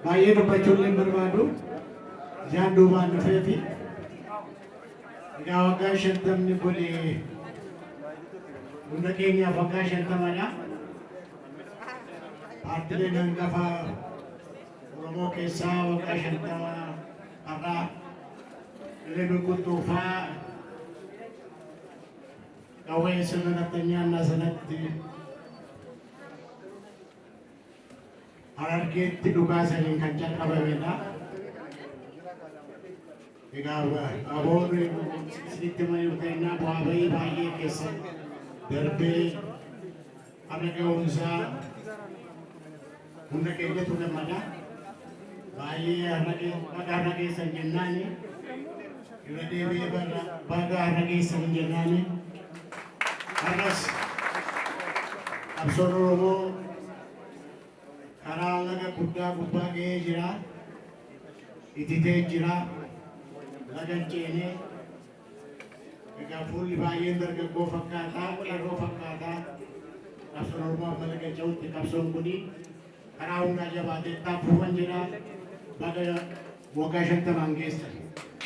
baay'ee dubbachuun hin barbaadu jaan duubaan dhufeefi egaa waggaa 50 godhe hunda keenyaaf waggaa 50dha. Paartileen hangafa Oromoo keessaa waggaa 50 har'aa Dirree Qulxuufaa qawwee sirna naftanyaannaa sanatti Harargeetti dhugaasaniin kan jalqabamedha. Egaa aboon isinitti mayuu ta'inaa bu'aa bahii baay'ee keessa darbee har'a ga'uunsaa hunda keenyatu gammada. Baay'ee har'a keessan jennaani irra deebi'ee baga har'a keessan jennaani har'as qabsoon Oromoo karaa laga guddaa gubbaa ga'ee jira, ititee jira, laga ceenee egaa fuulli baay'een dargaggoo fakkaataa, qeerroo fakkaataa qabsoon Oromoo amma laga ce'utti qabsoon kuni karaa hundaa jabaatee taaphuuwwan jira baga waggaa 50 geessan.